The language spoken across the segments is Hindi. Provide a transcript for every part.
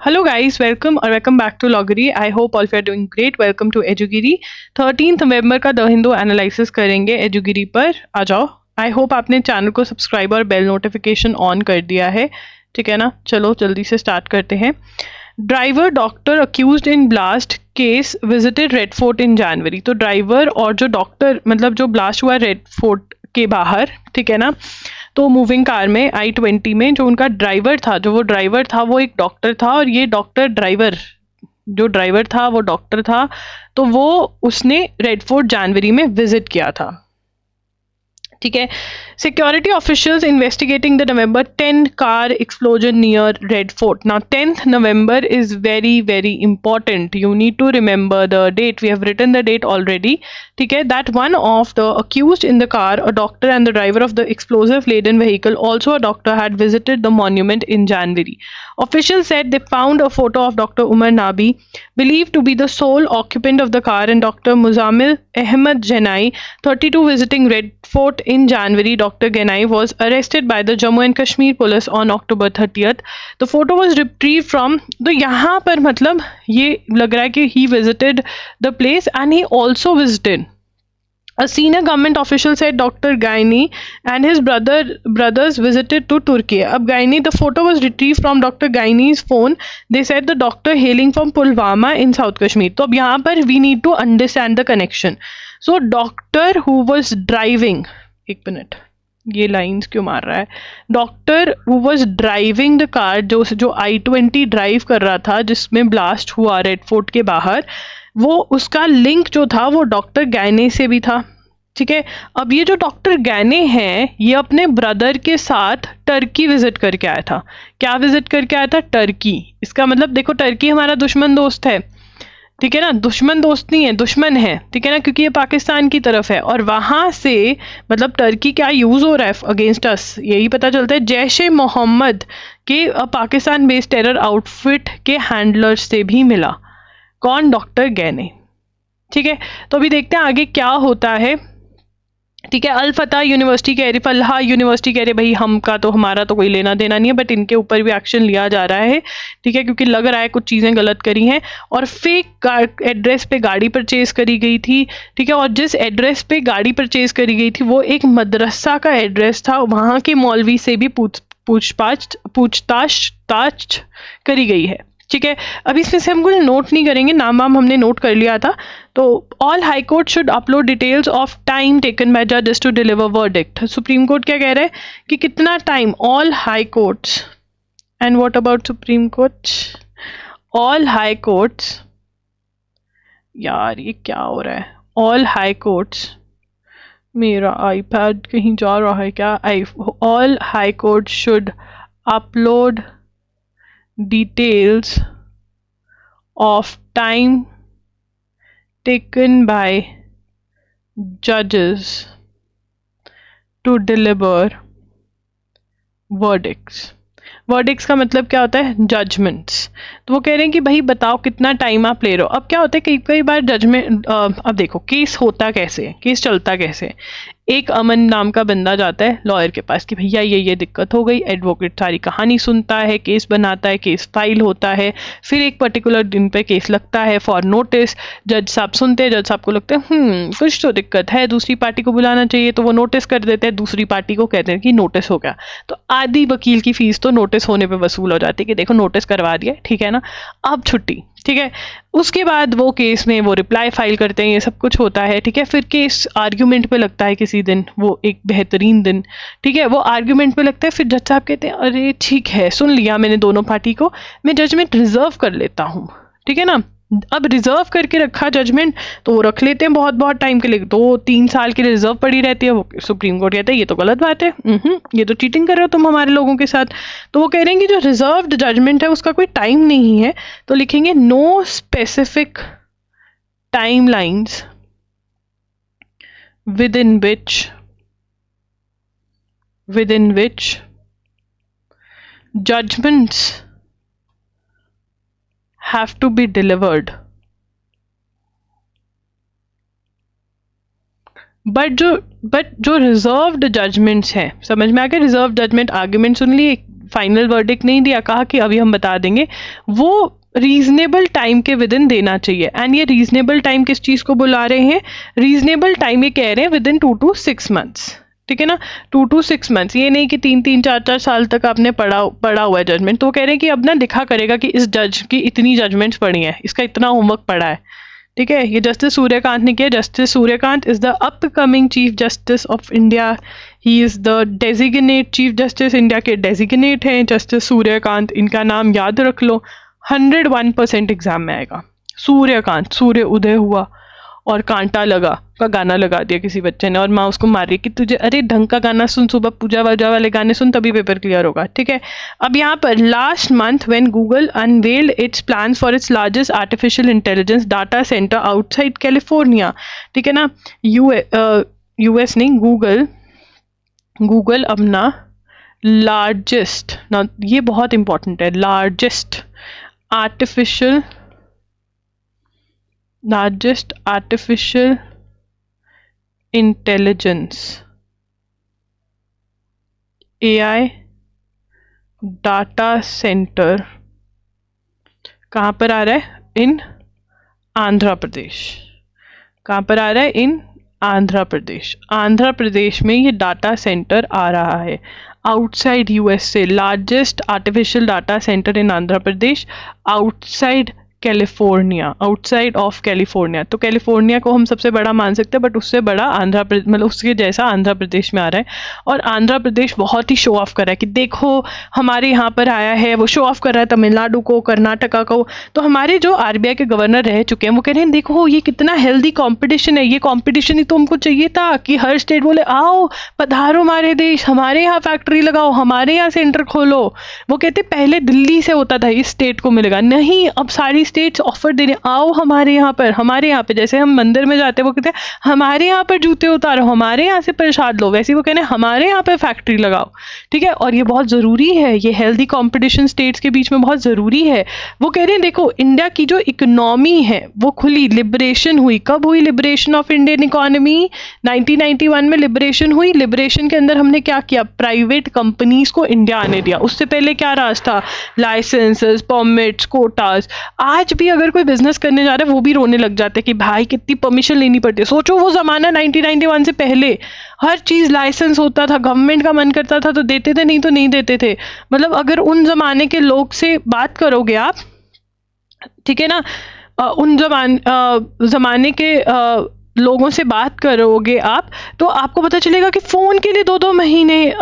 Hello guys, welcome back to Loggery. I hope all of you are doing great. Welcome to Edugiri. 13th नवंबर का द हिंदू एनालिसिस करेंगे एजुगिरी पर. आ जाओ. आई होप आपने चैनल को सब्सक्राइब और बेल नोटिफिकेशन ऑन कर दिया है. ठीक है ना. चलो जल्दी से स्टार्ट करते हैं. Driver doctor accused in blast case visited Red Fort in January. तो ड्राइवर और जो डॉक्टर मतलब जो ब्लास्ट हुआ रेड फोर्ट के बाहर, ठीक है ना, तो मूविंग कार में I-20 में जो उनका ड्राइवर था, जो वो ड्राइवर था वो एक डॉक्टर था, और ये डॉक्टर ड्राइवर जो ड्राइवर था वो डॉक्टर था. तो वो उसने रेड फोर्ट जनवरी में विजिट किया था. ठीक है. Security officials investigating the November 10 car explosion near red fort. Now 10th November is very important. You need to remember the date. We have written the date already. ठीक है. That one of the accused in the car, a doctor and the driver of the explosive laden vehicle, also a doctor, had visited the monument in January. Officials said they found a photo of Dr. Umar Nabi, believed to be the sole occupant of the car, and Dr. Muzammil Ahmed Janai, 32, visiting Red Fort in January. Dr. Ganai was arrested by the Jammu and Kashmir police on October 30th. The photo was retrieved from. तो यहाँ पर मतलब ये लग रहा है कि he visited the place and he also visited. A senior government official said Dr. Gaini and his brothers visited to Turkey. अब Gaini, the photo was retrieved from Dr. Gaini's phone. They said the doctor hailing from Pulwama in South Kashmir. तो अब यहाँ पर we need to understand the connection. So doctor who was driving, एक मिनट, ये लाइंस क्यों मार रहा है. Doctor who was driving the car, जो I-20 ड्राइव कर रहा था जिसमें ब्लास्ट हुआ रेड फोर्ट के बाहर, वो उसका लिंक जो था वो डॉक्टर गैने से भी था. ठीक है. अब ये जो डॉक्टर गैने हैं ये अपने ब्रदर के साथ टर्की विजिट करके आया था. क्या विजिट करके आया था? टर्की. इसका मतलब देखो, टर्की हमारा दुश्मन दोस्त है. ठीक है ना. दुश्मन दोस्त नहीं है, दुश्मन है. ठीक है ना, क्योंकि ये पाकिस्तान की तरफ है, और वहां से मतलब टर्की क्या यूज हो रहा है अगेंस्ट अस, यही पता चलता है. जैश ए मोहम्मद के पाकिस्तान बेस्ड टेरर आउटफिट के हैंडलर से भी मिला. कौन? डॉक्टर गैने. ठीक है. तो अभी देखते हैं आगे क्या होता है. ठीक है. अल फतह यूनिवर्सिटी कह रही, फल्हा यूनिवर्सिटी कह रही भाई हमारा तो कोई लेना देना नहीं है, बट इनके ऊपर भी एक्शन लिया जा रहा है. ठीक है, क्योंकि लग रहा है कुछ चीज़ें गलत करी हैं और फेक एड्रेस पे गाड़ी परचेज करी गई थी. ठीक है. और जिस एड्रेस पे गाड़ी परचेज करी गई थी वो एक मदरसा का एड्रेस था. वहाँ के मौलवी से भी पूछताछ करी गई है. ठीक है. अब इसमें से हम कुछ नोट नहीं करेंगे, नाम हमने नोट कर लिया था. तो all high court should upload details of time taken by जजेस to deliver verdict. Supreme Court क्या कह रहा है कि कितना time. All high courts. And what about Supreme Court? All high courts. यार ये क्या हो रहा है? All high courts. मेरा आईपैड कहीं जा रहा है क्या? All high court should upload details of time taken by judges to deliver verdicts. Verdicts का मतलब क्या होता है? जजमेंट्स. तो वो कह रहे हैं कि भाई बताओ कितना टाइम आप ले रहे हो. अब क्या होता है कई बार जजमेंट, अब देखो केस होता कैसे है, केस चलता कैसे है. एक अमन नाम का बंदा जाता है लॉयर के पास कि भैया ये दिक्कत हो गई. एडवोकेट सारी कहानी सुनता है, केस बनाता है, केस फाइल होता है, फिर एक पर्टिकुलर दिन पे केस लगता है फॉर नोटिस. जज साहब सुनते हैं, जज साहब को लगता है कुछ तो दिक्कत है, दूसरी पार्टी को बुलाना चाहिए, तो वो नोटिस कर देते हैं. दूसरी पार्टी को कहते हैं कि नोटिस हो गया. तो आधी वकील की फीस तो नोटिस होने पे वसूल हो जाती है कि देखो नोटिस करवा दिया. ठीक है ना. अब छुट्टी. ठीक है. उसके बाद वो केस में वो रिप्लाई फाइल करते हैं, ये सब कुछ होता है. ठीक है. फिर केस आर्ग्यूमेंट पे लगता है किसी दिन, वो एक बेहतरीन दिन. ठीक है. वो आर्ग्यूमेंट पे लगता है, फिर जज साहब कहते हैं अरे ठीक है, सुन लिया मैंने दोनों पार्टी को, मैं जजमेंट रिजर्व कर लेता हूँ. ठीक है ना. अब रिजर्व करके रखा जजमेंट, तो वो रख लेते हैं बहुत टाइम के लिए, 2-3 साल के लिए रिजर्व पड़ी रहती है. वो सुप्रीम कोर्ट कहता है ये तो गलत बात है, ये तो चीटिंग कर रहे हो तुम हमारे लोगों के साथ. तो वो कह रहे हैं कि जो रिजर्व्ड जजमेंट है उसका कोई टाइम नहीं है, तो लिखेंगे no specific time lines within which judgments have to be delivered. But जो रिजर्व्ड जजमेंट्स हैं, समझ में आ गया. रिजर्व जजमेंट आर्ग्यूमेंट सुन लिए, फाइनल वर्डिक्ट नहीं दिया, कहा कि अभी हम बता देंगे, वो रीजनेबल टाइम के विद इन देना चाहिए। एंड ये रीजनेबल टाइम किस चीज़ को बुला रहे हैं? रीजनेबल टाइम ये कह रहे हैं विद इन 2 to 6 months, ठीक है ना, 2 to 6 months। ये नहीं कि 3 4 साल तक आपने पढ़ा हुआ है जजमेंट, तो कह रहे हैं कि अब ना दिखा करेगा कि इस जज की इतनी जजमेंट्स पढ़ी हैं, इसका इतना होमवर्क पढ़ा है, ठीक है। ये जस्टिस सूर्यकांत ने किया। Justice Suryakant is the upcoming chief Justice of India. He is the designate chief justice, India के डेजिग्नेट हैं जस्टिस सूर्यकांत। इनका नाम याद रख लो, 101% एग्जाम में आएगा। सूर्यकांत, सूर्य उदय हुआ और कांटा लगा का गाना लगा दिया किसी बच्चे ने, और माँ उसको मार रही कि तुझे, अरे ढंग का गाना सुन, सुबह पूजा वजा वाले गाने सुन, तभी पेपर क्लियर होगा, ठीक है। अब यहाँ पर last month when Google unveiled it's plans for its largest artificial intelligence data centre outside California, ठीक है ना, यूएस नहीं, गूगल अपना लार्जेस्ट, ना ये बहुत इंपॉर्टेंट है, largest artificial intelligence AI data centre कहाँ पर आ रहा है? इन आंध्र प्रदेश। कहाँ पर आ रहा है? इन आंध्र प्रदेश। आंध्र प्रदेश में ये डाटा सेंटर आ रहा है आउटसाइड यूएस से। Largest artificial data centre in Andhra Pradesh outside California, outside of California. तो कैलिफोर्निया को हम सबसे बड़ा मान सकते हैं, बट उससे बड़ा आंध्र प्रदेश, मतलब उसके जैसा आंध्र प्रदेश में आ रहा है। और आंध्र प्रदेश बहुत ही शो ऑफ कर रहा है कि देखो हमारे यहाँ पर आया है, वो शो ऑफ कर रहा है तमिलनाडु को, कर्नाटका को। तो हमारे जो RBI के गवर्नर रह चुके हैं वो कह रहे हैं देखो ये कितना हेल्दी कंपटीशन है, ये कंपटीशन ही तो हमको चाहिए था कि हर स्टेट बोले आओ पधारो हमारे देश, हमारे यहाँ फैक्ट्री लगाओ, हमारे यहाँ सेंटर खोलो। वो कहते पहले दिल्ली से होता था, इस स्टेट को मिलेगा नहीं, अब सारी स्टेट्स ऑफर दे रहे आओ हमारे यहाँ पर, हमारे यहाँ पे। जैसे हम मंदिर में जाते हैं वो कहते हैं हमारे यहाँ पर जूते उतारो, हमारे यहाँ से प्रसाद लो, वैसे वो कहते हैं हमारे यहाँ पे फैक्ट्री लगाओ, ठीक है। और ये बहुत ज़रूरी है, ये हेल्दी कंपटीशन स्टेट्स के बीच में बहुत ज़रूरी है। वो कह रहे हैं देखो इंडिया की जो इकोनॉमी है वो खुली, लिबरेशन हुई। कब हुई लिबरेशन ऑफ इंडियन इकोनॉमी? 1991 में लिबरेशन हुई। लिबरेशन के अंदर हमने क्या किया? प्राइवेट कंपनीज को इंडिया आने दिया। उससे पहले क्या राज था? Licences, permits, quotas. आज भी अगर कोई बिजनेस करने जा रहा है वो भी रोने लग जाते हैं कि भाई कितनी परमिशन लेनी पड़ती है। सोचो वो जमाना 1991 से पहले हर चीज लाइसेंस होता था, गवर्नमेंट का मन करता था तो देते थे, नहीं तो नहीं देते थे। मतलब अगर उन जमाने के लोग से बात करोगे आप, ठीक है ना, उन जमाने के लोगों से बात करोगे आप, तो आपको पता चलेगा कि फोन के लिए 2-2 महीने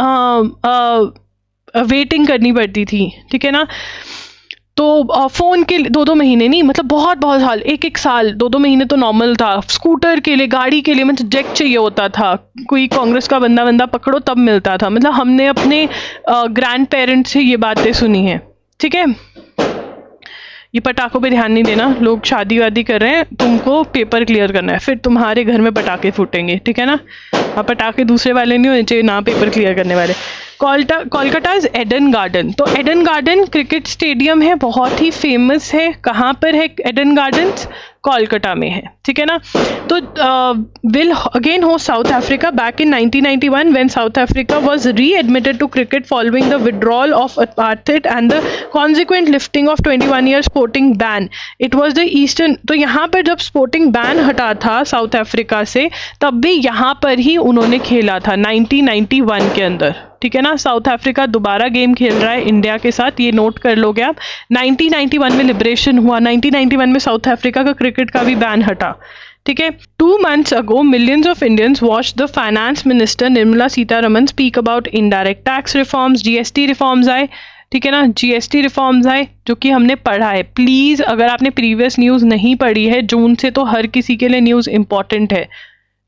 वेटिंग करनी पड़ती थी, ठीक है ना। तो फ़ोन के 2-2 महीने नहीं, मतलब बहुत साल, 1-1 साल, 2-2 महीने तो नॉर्मल था। स्कूटर के लिए, गाड़ी के लिए मतलब जैक चाहिए होता था, कोई कांग्रेस का बंदा पकड़ो तब मिलता था। मतलब हमने अपने ग्रैंड पेरेंट्स से ये बातें सुनी हैं, ठीक है। ये पटाखों पे ध्यान नहीं देना, लोग शादी वादी कर रहे हैं, तुमको पेपर क्लियर करना है, फिर तुम्हारे घर में पटाखे फूटेंगे, ठीक है ना। पटाखे दूसरे वाले नहीं होने चाहिए, ना पेपर क्लियर करने वाले। Kolkata is Eden Garden. तो एडन गार्डन क्रिकेट स्टेडियम है, बहुत ही फेमस है। कहाँ पर है एडन गार्डन्स? कोलकाता में है, ठीक है ना। तो will again host South Africa back in 1991 when South Africa was readmitted to cricket following the withdrawal of apartheid and the consequent lifting of 21 year sporting ban. It was the eastern, तो यहाँ पर जब स्पोर्टिंग बैन हटा था साउथ अफ्रीका से, तब भी यहाँ पर ही उन्होंने खेला था 1991 के अंदर, ठीक है ना। साउथ अफ्रीका दोबारा गेम खेल रहा है इंडिया के साथ, ये नोट कर लोगे आप। 1991 में लिबरेशन हुआ, 1991 में साउथ अफ्रीका का क्रिकेट का भी बैन हटा, ठीक है। 2 months ago, millions of Indians watched the finance minister Nirmala Sitharaman speak about indirect tax reforms, GST reforms आए, ठीक है ना, GST रिफॉर्म्स आए जो कि हमने पढ़ा है। प्लीज़ अगर आपने प्रीवियस न्यूज़ नहीं पढ़ी है जून से, तो हर किसी के लिए न्यूज़ इंपॉर्टेंट है,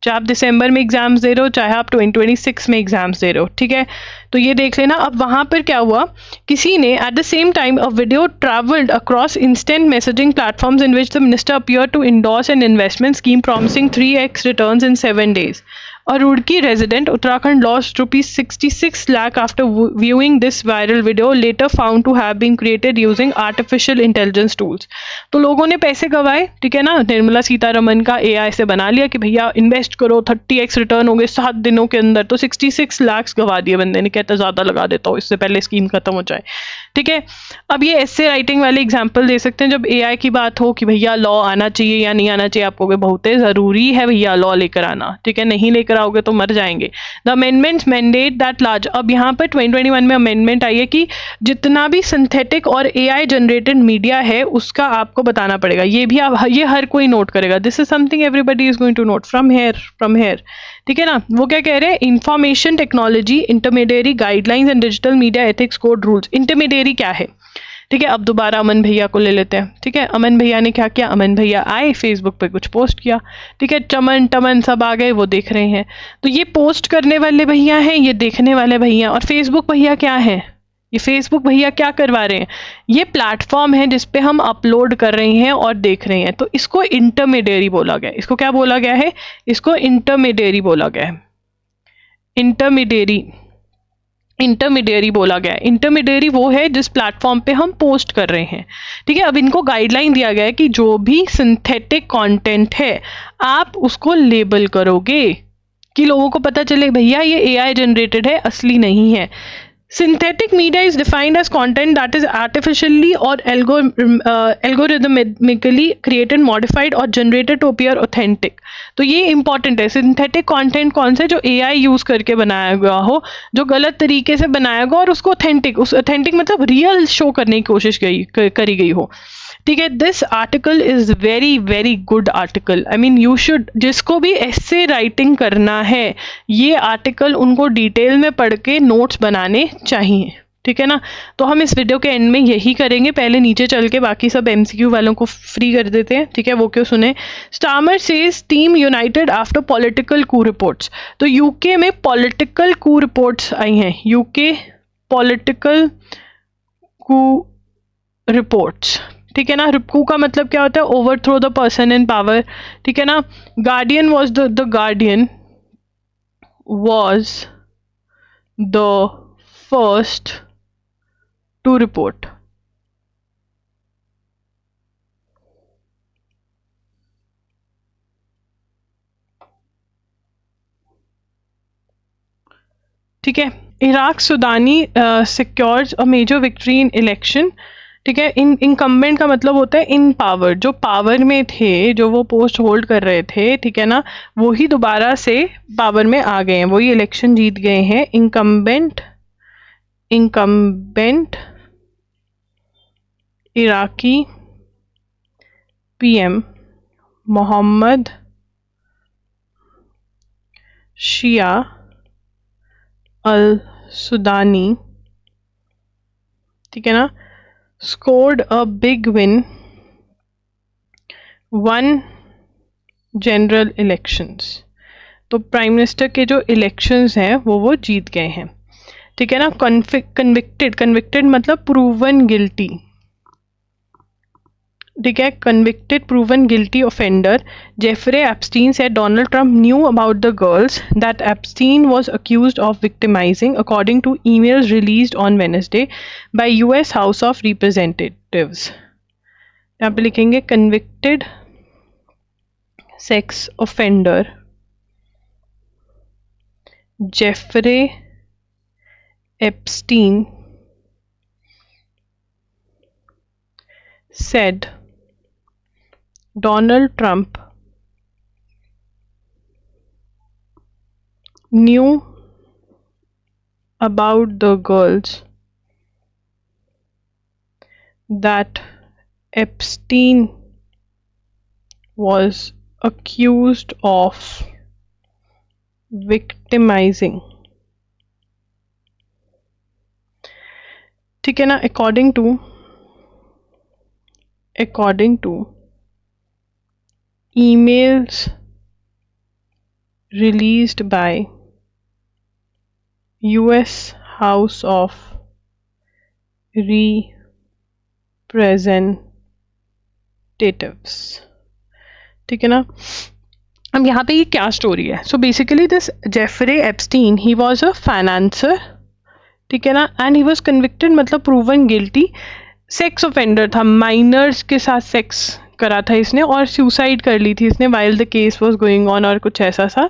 चाहे आप दिसंबर में एग्जाम्स दे रहे हो, चाहे आप 2026 में एग्जाम्स दे रहे हो, ठीक है। तो ये देख लेना। अब वहाँ पर क्या हुआ, किसी ने at the same time a video travelled across instant messaging platforms in which the minister appear to endorse an investment scheme promising 3x returns in 7 days। A Roorkee resident, Uttarakhand, lost rupees 66 lakh after viewing this viral video, later found to have been created using artificial intelligence tools. तो लोगों ने पैसे गवाए, ठीक है ना, निर्मला सीतारमन का AI से बना लिया कि भैया इन्वेस्ट करो, 30x रिटर्न होंगे 7 दिनों के अंदर, तो 66 लाख गवा दिए बंदे ने, कहता ज़्यादा लगा देता हूँ इससे पहले स्कीम खत्म हो जाए, ठीक है। अब ये ऐसे राइटिंग वाले एग्जाम्पल दे सकते हैं, जब AI की बात हो कि भैया लॉ आना चाहिए या नहीं आना चाहिए, आपको बहुत ज़रूरी है भैया लॉ लेकर आना, ठीक है, नहीं लेकर आओगे तो मर जाएंगे। The amendments mandate that large, अब यहाँ पर 2021 में अमेंडमेंट आई है कि जितना भी सिंथेटिक और AI जनरेटेड मीडिया है उसका आपको बताना पड़ेगा। ये भी आप, ये हर कोई नोट करेगा, this is something everybody is going to note from here, ठीक है ना। वो क्या कह रहे हैं, information technology intermediary guidelines and digital media ethics code rules. Intermediary क्या है, ठीक है। अब दोबारा अमन भैया को ले लेते हैं, ठीक है। अमन भैया ने क्या किया, अमन भैया आए, फेसबुक पे कुछ पोस्ट किया, ठीक है, चमन टमन सब आ गए, वो देख रहे हैं। तो ये पोस्ट करने वाले भैया हैं, ये देखने वाले भैया, और फेसबुक भैया क्या है, ये फेसबुक भैया क्या करवा रहे हैं, ये प्लेटफॉर्म है जिसपे हम अपलोड कर रहे हैं और देख रहे हैं। तो इसको इंटरमीडिएरी बोला गया, इसको क्या बोला गया है, इसको इंटरमीडिएरी बोला गया है, इंटरमीडिएरी बोला गया है। इंटरमीडिएरी वो है जिस प्लेटफॉर्म पे हम पोस्ट कर रहे हैं, ठीक है। अब इनको गाइडलाइन दिया गया है कि जो भी सिंथेटिक कंटेंट है आप उसको लेबल करोगे कि लोगों को पता चले भैया ये AI जनरेटेड है, असली नहीं है। Synthetic media is defined as content that is artificially or algorithmically created, modified or generated to appear authentic. तो ये important है। सिंथेटिक कंटेंट कौन सा, जो AI यूज करके बनाया गया हो, जो गलत तरीके से बनाया गया और उसको ऑथेंटिक मतलब रियल शो करने की कोशिश करी गई हो, ठीक है। This article is very very good article, I mean you should, जिसको भी ऐसे राइटिंग करना है ये आर्टिकल उनको डिटेल में पढ़ के नोट्स बनाने चाहिए, ठीक है ना। तो हम इस वीडियो के एंड में यही करेंगे, पहले नीचे चल के बाकी सब MCQ वालों को फ्री कर देते हैं, ठीक है, वो क्यों सुने। Starmer says team united after political coup reports. तो यूके में पॉलिटिकल कू रिपोर्ट्स आई हैं, यूके पॉलिटिकल कू रिपोर्ट्स, ठीक है ना। रिपकू का मतलब क्या होता है, overthrow the person in power, ठीक है ना। Guardian was the Guardian was the first to report, ठीक है। Iraq Sudani secures a major victory in election, ठीक है। इनकम्बेंट का मतलब होता है इन पावर, जो पावर में थे, जो वो पोस्ट होल्ड कर रहे थे, ठीक है ना, वो ही दोबारा से पावर में आ गए हैं, वही इलेक्शन जीत गए हैं। इनकम्बेंट इराकी PM मोहम्मद शिया अल सुदानी, ठीक है ना, scored a big win, won general elections। तो प्राइम मिनिस्टर के जो इलेक्शंस हैं वो जीत गए हैं, ठीक है ना। कन्विक्टेड मतलब प्रूवन गिल्टी, ठीक है। Convicted proven guilty offender Jeffrey Epstein said Donald Trump knew about the girls that Epstein was accused of victimizing, according to emails released on Wednesday by US House of Representatives। यहाँ पे लिखेंगे convicted sex offender Jeffrey Epstein said Donald Trump knew about the girls that Epstein was accused of victimizing, ठीक है ना। according to emails released by US House of Representatives, ठीक है ना। अब यहाँ पे ये क्या स्टोरी है? So basically this Jeffrey Epstein he was a financier, ठीक है ना, एंड ही वॉज कन्विक्टेड, मतलब प्रूवन गिल्टी, सेक्स ऑफेंडर था, माइनर्स के साथ सेक्स करा था इसने और सुसाइड कर ली थी इसने while the case was going on और कुछ ऐसा सा।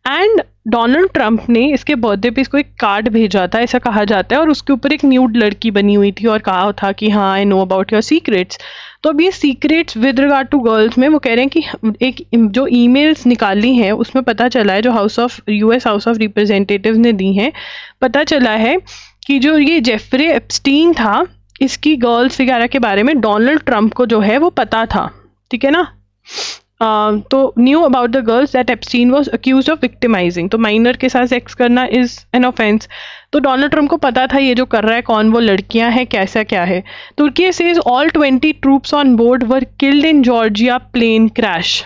एंड डोनाल्ड ट्रंप ने इसके बर्थडे पे इसको एक कार्ड भेजा था, ऐसा कहा जाता है, और उसके ऊपर एक न्यूड लड़की बनी हुई थी और कहा था कि हाँ I know about your secrets. तो अब ये secrets with regard to girls में वो कह रहे हैं कि एक जो ईमेल्स निकाली हैं उसमें पता चला है, जो यूएस हाउस ऑफ रिप्रेजेंटेटिव ने दी हैं, पता चला है कि जो ये जेफरे एप्स्टीन था इसकी गर्ल्स वगैरह के बारे में डोनाल्ड ट्रंप को जो है वो पता था, ठीक है ना। तो new about the girls that Epstein was accused of victimising, तो माइनर के साथ सेक्स करना इज एन ऑफेंस। तो डोनाल्ड ट्रंप को पता था ये जो कर रहा है कौन, वो लड़कियां हैं, कैसा क्या है। Turkey says all 20 troops on board were killed in Georgia plane crash.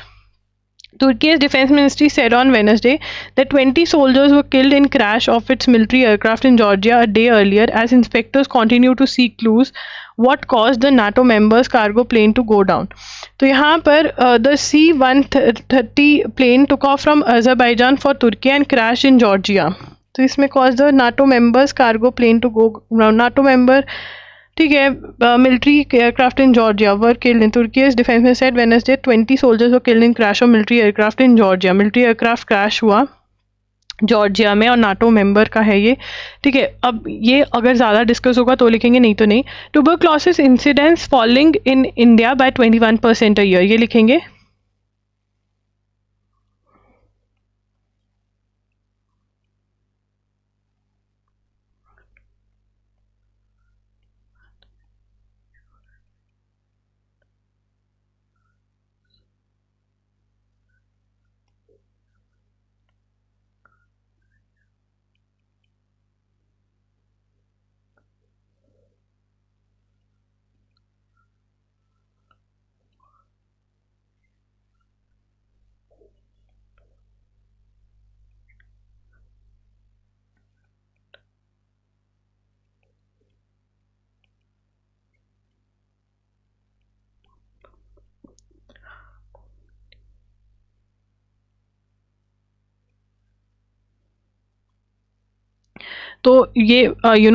Turkey's defense ministry said on Wednesday that 20 soldiers were killed in crash of its military aircraft in Georgia a day earlier as inspectors continue to seek clues what caused the NATO members' cargo plane to go down. तो यहाँ पर the C-130 plane took off from Azerbaijan for Turkey and crashed in Georgia. तो इसमें caused the NATO members' cargo plane to go down. NATO member, ठीक है, military aircraft in Georgia were killed in, Turkey's defence में said Wednesday 20 soldiers were killed in crash of military aircraft in Georgia. Military aircraft crash हुआ जॉर्जिया में और नाटो मेंबर का है ये, ठीक है। अब ये अगर ज़्यादा डिस्कस होगा तो लिखेंगे, नहीं तो नहीं। Tuberculosis incidents falling in India by 21% a year, ये लिखेंगे। तो ये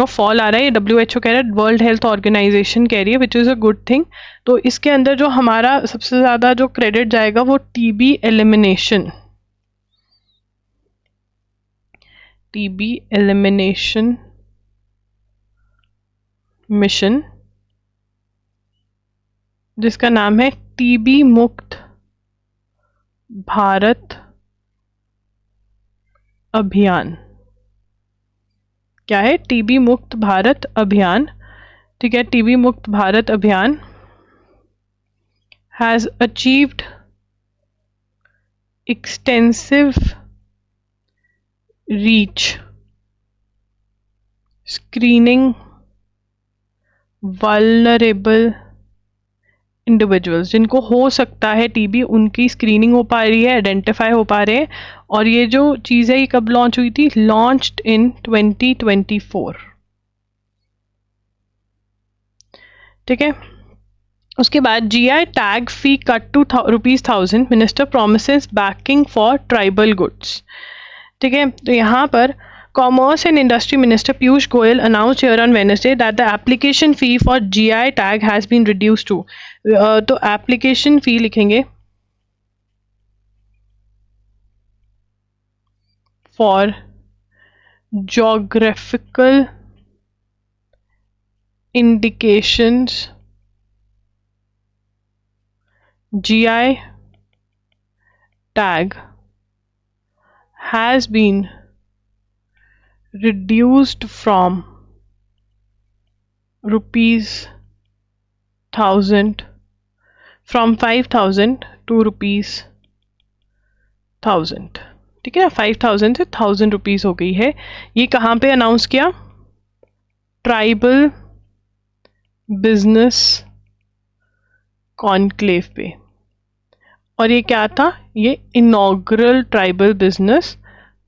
फॉल आ रहा है, ये WHO कह रहा है, वर्ल्ड हेल्थ ऑर्गेनाइजेशन कह रही है, which is a good thing. तो इसके अंदर जो हमारा सबसे ज़्यादा जो क्रेडिट जाएगा वो TB elimination, TB elimination mission, जिसका नाम है टीबी मुक्त भारत अभियान। क्या है? टीबी मुक्त भारत अभियान, ठीक है। टीबी मुक्त भारत अभियान has achieved extensive reach screening vulnerable individuals, जिनको हो सकता है टीबी, उनकी स्क्रीनिंग हो पा रही है, आइडेंटिफाई हो पा रहे हैं। और ये जो चीज़ है ये कब लॉन्च हुई थी? लॉन्च्ड इन 2024, ठीक है। उसके बाद GI tag fee cut to ₹1000, minister promises backing for tribal goods, ठीक है। तो यहाँ पर Commerce and Industry Minister Piyush Goyal announced here on Wednesday that the application fee for GI tag has been reduced to, तो application fee लिखेंगे for geographical indications GI tag has been reduced from ₹5,000 to ₹1,000, ठीक है ना। 5,000 से ₹1,000 हो गई है। ये कहाँ पे अनाउंस किया? ट्राइबल बिजनेस कॉन्क्लेव पे। और ये क्या था? ये इनॉग्रल ट्राइबल बिजनेस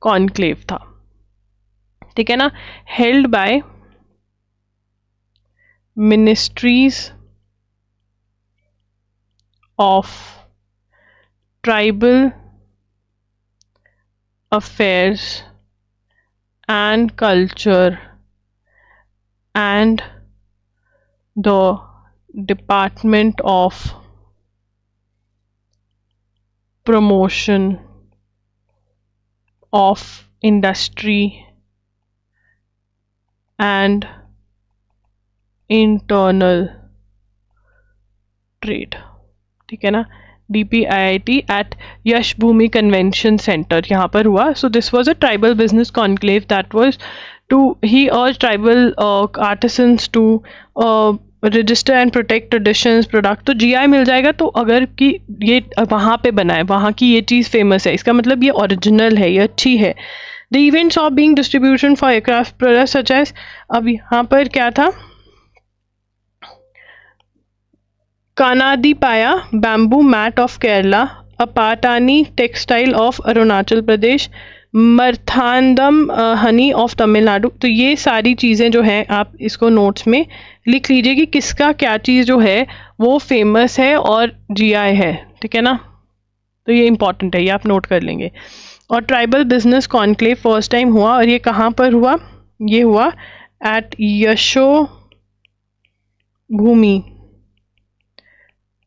कॉन्क्लेव था, ठीक है ना, held by ministries of tribal Affairs and Culture and the Department of Promotion of Industry and Internal Trade, ठीक है ना. DPIIT at Yash Bhoomi convention centre यहाँ पर हुआ. So this was a tribal business conclave that was to ही urge tribal artisans to register and protect traditions product. तो GI मिल जाएगा. तो अगर कि ये वहाँ पे बना है, वहाँ की ये चीज़ फेमस है, इसका मतलब ये ओरिजिनल है, ये अच्छी है. The events of being distribution for aircraft products such as, अब यहाँ पर क्या था, Kanadipaya bamboo mat of Kerala, Apatani textile of Arunachal Pradesh, Marthandam honey of Tamil Nadu. तो ये सारी चीज़ें जो हैं आप इसको नोट्स में लिख लीजिए कि किसका क्या चीज़ जो है वो फेमस है और GI है, ठीक है ना. तो ये इंपॉर्टेंट है, ये आप नोट कर लेंगे. और tribal business conclave first time हुआ, और ये कहाँ पर हुआ, ये हुआ at Yashobhoomi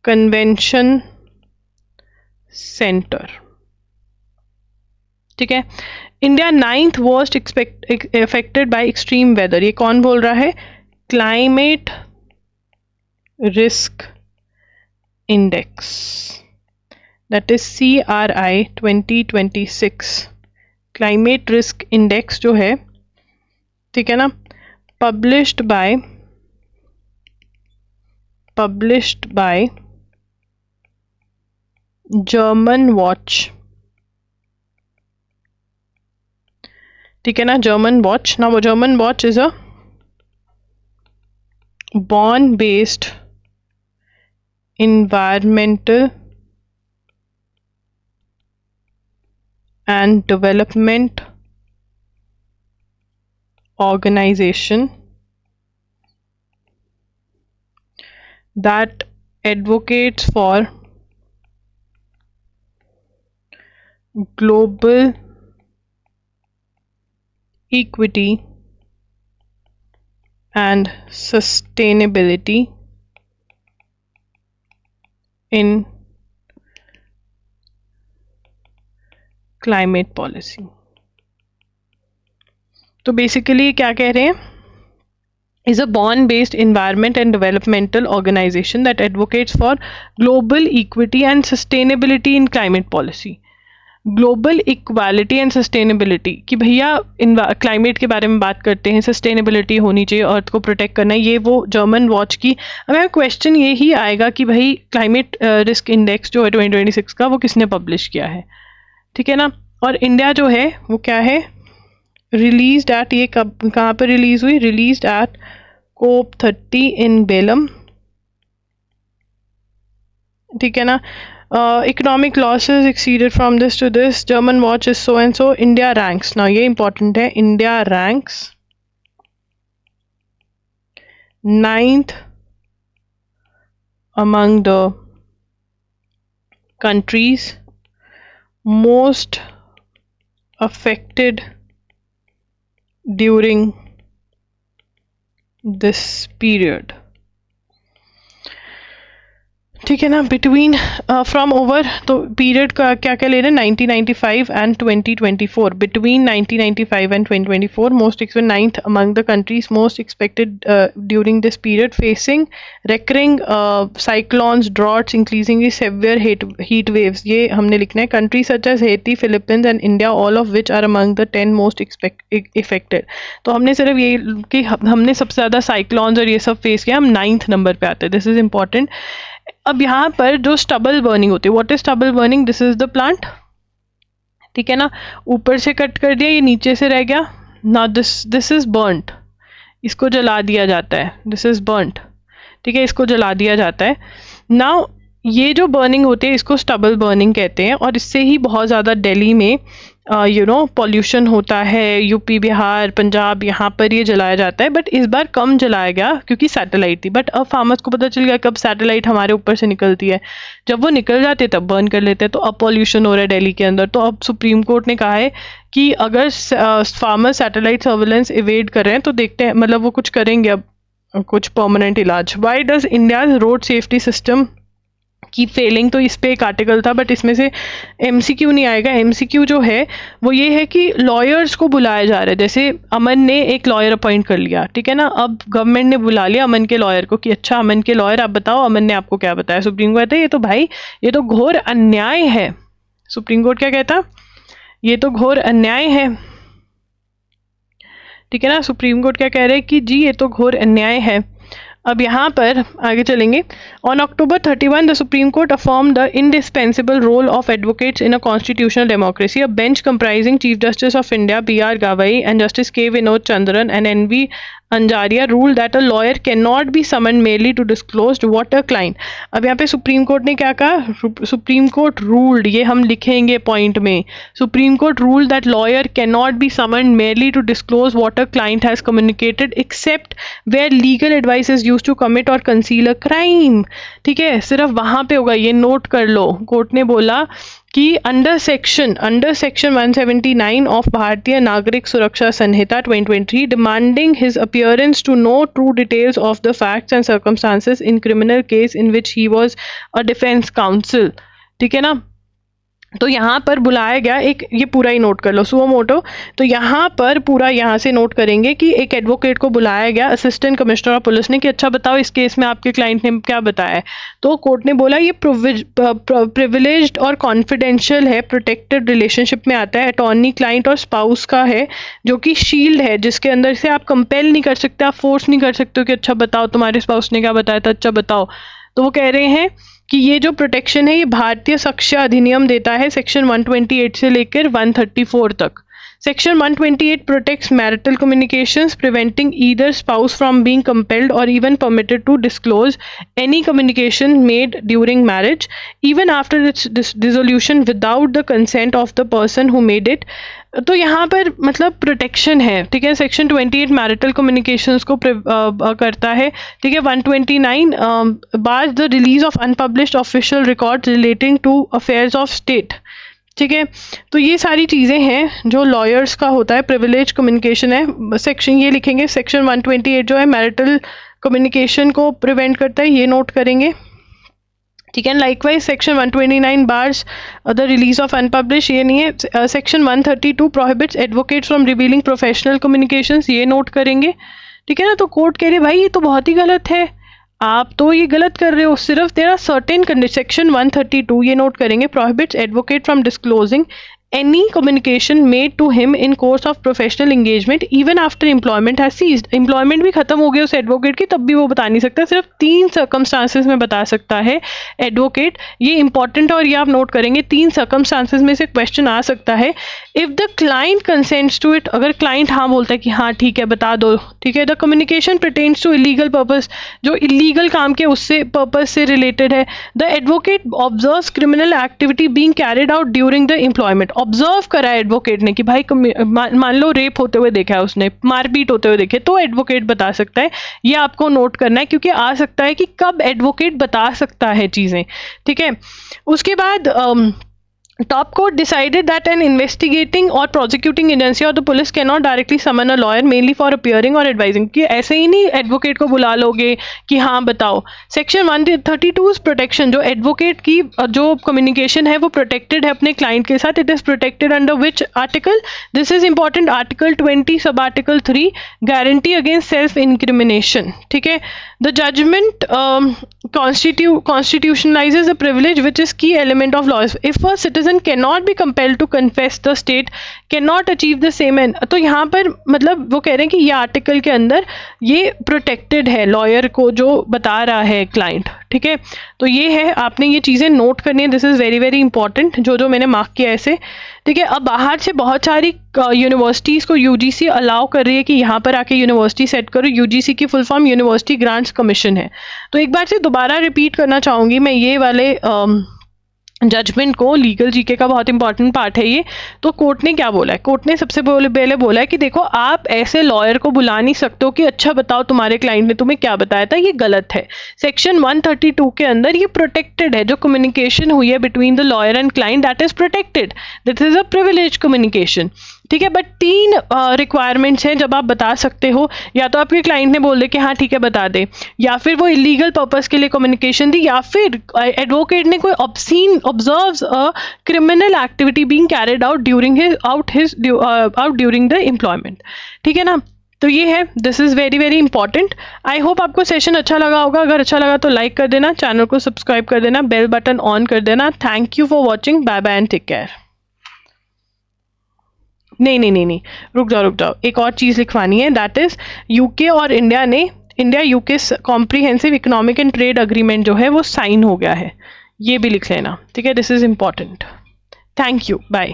convention centre, ठीक है. India 9th worst affected by extreme weather, ये कौन बोल रहा है, climate risk index, that is CRI 2026. Climate risk index जो है, ठीक है ना, पब्लिश्ड बाय जर्मन वॉच, ठीक है ना, जर्मन वॉच. ना वो German watch is a born based environmental and development organization that advocates for global equity and sustainability in climate policy. तो बेसिकली क्या कह रहे हैं, is a bond-based environment and developmental organization that advocates for global equity and sustainability in climate policy. Global equality and sustainability, कि भैया क्लाइमेट के बारे में बात करते हैं, सस्टेनेबिलिटी होनी चाहिए, अर्थ को प्रोटेक्ट करना है, ये वो जर्मन वॉच की. अब यहाँ क्वेश्चन ये ही आएगा कि भाई क्लाइमेट रिस्क इंडेक्स जो है 2026 का वो किसने पब्लिश किया है, ठीक है ना. और इंडिया जो है वो क्या है, रिलीज्ड एट, ये कब कहाँ पर रिलीज हुई, रिलीज्ड एट COP30 इन बेलम, ठीक है ना. Economic losses exceeded from this to this, German watch is so and so, India ranks, now ये important है, India ranks 9th among the countries most affected during this period, ठीक है ना. बिटवीन फ्रॉम ओवर, तो पीरियड का क्या क्या ले रहे हैं, 1995 एंड 2024, बिटवीन 1995 and 2024 most expected 9th among the countries most expected during this period, facing recurring cyclones, droughts, increasingly severe heat waves. ये हमने लिखना है. Country such as Haiti, Philippines and India, all of which are among the 10 most affected. तो हमने सिर्फ ये कि हमने सबसे ज़्यादा साइक्लोन्स और ये सब फेस किया, हम 9th नंबर पे आते हैं. This is important. अब यहाँ पर जो स्टबल बर्निंग होती है, what is stubble burning, this is the plant, ठीक है ना. ऊपर से कट कर दिया, ये नीचे से रह गया. ना दिस इज बर्न्ट, इसको जला दिया जाता है, दिस इज बर्न्ट, ठीक है, इसको जला दिया जाता है. नाउ ये जो बर्निंग होती है इसको स्टबल बर्निंग कहते हैं, और इससे ही बहुत ज़्यादा दिल्ली में पॉल्यूशन होता है, यूपी, बिहार, पंजाब, यहाँ पर ये जलाया जाता है, बट इस बार कम जलाया गया क्योंकि सैटेलाइट थी। बट अब फार्मर्स को पता चल गया कब सैटेलाइट हमारे ऊपर से निकलती है, जब वो निकल जाते तब बर्न कर लेते हैं। तो अब पॉल्यूशन हो रहा है दिल्ली के अंदर। तो अब सुप्रीम कोर्ट ने कहा है कि अगर फार्मर सैटेलाइट सर्विलेंस इवेड कर रहे हैं तो देखते हैं, मतलब वो कुछ करेंगे अब, कुछ परमानेंट इलाज। Why does India road safety system की फेलिंग, तो इस पे एक आर्टिकल था, बट इसमें से एमसीक्यू नहीं आएगा। एमसीक्यू जो है वो ये है कि लॉयर्स को बुलाया जा रहा है। जैसे अमन ने एक लॉयर अपॉइंट कर लिया, ठीक है ना, अब गवर्नमेंट ने बुला लिया अमन के लॉयर को कि अच्छा अमन के लॉयर आप बताओ अमन ने आपको क्या बताया। सुप्रीम कोर्ट कहता है ये तो भाई ये तो घोर अन्याय है। सुप्रीम कोर्ट क्या कहता, ये तो घोर अन्याय है, ठीक है ना। सुप्रीम कोर्ट क्या कह रहे हैं कि जी ये तो घोर अन्याय है। अब यहाँ पर आगे चलेंगे। On October 31 the Supreme Court affirm the indispensable role of advocates in a constitutional democracy. A bench comprising Chief Justice of India BR Gavai and Justice K Vinod Chandran and NV Anjaria ruled that a lawyer cannot be summoned merely to disclose what a client। अब यहाँ पे सुप्रीम कोर्ट ने क्या कहा, सुप्रीम कोर्ट रूल्ड, ये हम लिखेंगे पॉइंट में, supreme court ruled that lawyer can not be summoned merely to disclose what a client has communicated except where legal advice is used to commit or conceal a crime। ठीक है, सिर्फ वहां पे होगा, ये नोट कर लो। कोर्ट ने बोला कि under section 179 of Bharatiya Nagarik Suraksha Sanhita 2023 demanding his appearance to know true details of the facts and circumstances in criminal case in which he was a defence counsel. ठीक है ना, तो यहाँ पर बुलाया गया एक, ये पूरा ही नोट कर लो सुओ मोटो। तो यहाँ पर पूरा यहाँ से नोट करेंगे कि एक एडवोकेट को बुलाया गया असिस्टेंट कमिश्नर ऑफ पुलिस ने कि अच्छा बताओ इस केस में आपके क्लाइंट ने क्या बताया है। तो कोर्ट ने बोला ये प्रिविलेज्ड और कॉन्फिडेंशियल है, प्रोटेक्टेड रिलेशनशिप में आता है, अटॉर्नी क्लाइंट और स्पाउस का है, जो कि शील्ड है जिसके अंदर से आप कंपेल नहीं कर सकते, आप फोर्स नहीं कर सकते हो कि अच्छा बताओ तुम्हारे स्पाउस ने क्या बताया था, अच्छा बताओ। तो वो कह रहे हैं कि ये जो प्रोटेक्शन है ये भारतीय साक्ष्य अधिनियम देता है सेक्शन 128 से लेकर 134 तक। Section 128 protects marital communications preventing either spouse from being compelled और even permitted to disclose any communication made during marriage even after its dissolution without the consent of the person who made it. तो यहाँ पर मतलब प्रोटेक्शन है, ठीक है। सेक्शन 28 मैरिटल कम्युनिकेशंस को करता है, ठीक है। 129 bars the release of unpublished official records relating to affairs of state, ठीक है। तो ये सारी चीज़ें हैं जो लॉयर्स का होता है, प्रिविलेज कम्युनिकेशन है। सेक्शन ये लिखेंगे, सेक्शन 128 जो है मैरिटल कम्युनिकेशन को प्रिवेंट करता है, ये नोट करेंगे, ठीक है। Likewise section 129 bars the release of unpublish, ये नहीं है। Section 132 prohibits advocate from revealing professional communications, ये नोट करेंगे, ठीक है ना। तो कोर्ट कह रहे भाई ये तो बहुत ही गलत है, आप तो ये गलत कर रहे हो, सिर्फ तेरा सर्टेन कंडीशन। सेक्शन 132 ये नोट करेंगे, prohibits advocate from disclosing any communication made to him in course of professional engagement even after employment has ceased। employment भी खत्म हो गया उस एडवोकेट की, तब भी वो बता नहीं सकता, सिर्फ 3 सर्कमस्टांसेस में बता सकता है एडवोकेट। ये इंपॉर्टेंट है और ये आप नोट करेंगे, 3 सर्कमस्टांसेस में से क्वेश्चन आ सकता है। If the client consents to it, अगर क्लाइंट हाँ बोलता है कि हाँ ठीक है बता दो, ठीक है। The communication pertains to illegal purpose, जो इलीगल काम के उससे पर्पस से रिलेटेड है। The advocate observes criminal activity being carried out during the employment, observe करा है एडवोकेट ने कि भाई मान लो रेप होते हुए देखा है उसने, मारपीट होते हुए देखे, तो एडवोकेट बता सकता है। ये आपको नोट करना है क्योंकि आ सकता है कि कब एडवोकेट बता सकता है चीजें, ठीक है। उसके बाद Top court decided that an investigating or prosecuting agency or the police cannot directly summon a lawyer mainly for appearing or advising, कि ऐसे ही नहीं एडवोकेट को बुला लोगे कि हाँ बताओ। सेक्शन 132 प्रोटेक्शन, जो एडवोकेट की जो कम्युनिकेशन है वो प्रोटेक्टेड है अपने क्लाइंट के साथ। It is protected under which article, this is important, article 20 sub article 3 guarantee against self incrimination, ठीक है। The judgement constitutionalizes a privilege which is key element of laws. If a citizen cannot be compelled to confess, the state cannot achieve the same end। तो यहाँ पर मतलब वो कह रहे हैं कि ये आर्टिकल के अंदर ये प्रोटेक्टेड है लॉयर को जो बता रहा है क्लाइंट, ठीक है। तो ये है, आपने ये चीज़ें नोट करनी है, this is very very important, जो मैंने मार्क किया ऐसे, ठीक है। अब बाहर से बहुत सारी यूनिवर्सिटीज़ को यूजीसी अलाउ कर रही है कि यहाँ पर आके यूनिवर्सिटी सेट करो। यूजीसी की full form university grants commission है। तो एक बार से दोबारा रिपीट करना चाहूँगी मैं ये वाले जजमेंट को, लीगल जीके का बहुत इंपॉर्टेंट पार्ट है ये। तो कोर्ट ने क्या बोला है? कोर्ट ने सबसे पहले बोला है कि देखो, आप ऐसे लॉयर को बुला नहीं सकते हो कि अच्छा बताओ तुम्हारे क्लाइंट ने तुम्हें क्या बताया था, ये गलत है। सेक्शन 132 के अंदर ये प्रोटेक्टेड है, जो कम्युनिकेशन हुई है between the lawyer and client, that is protected, this is a privilege communication, ठीक है। बट 3 रिक्वायरमेंट्स हैं जब आप बता सकते हो। या तो आपके क्लाइंट ने बोल दे कि हाँ ठीक है बता दे, या फिर वो इलीगल पर्पस के लिए कम्युनिकेशन दी, या फिर एडवोकेट ने कोई obscene observes a criminal activity being carried out during the employment, ठीक है ना। तो ये है, this is very very important. I hope आपको सेशन अच्छा लगा होगा। अगर अच्छा लगा तो लाइक कर देना, चैनल को सब्सक्राइब कर देना, बेल बटन ऑन कर देना। Thank you for watching, bye bye and take care. नहीं, रुक जाओ, एक और चीज़ लिखवानी है, दैट इज़ यूके और India UK comprehensive economic and trade agreement जो है वो साइन हो गया है, ये भी लिख लेना, ठीक है। This is important. Thank you, bye.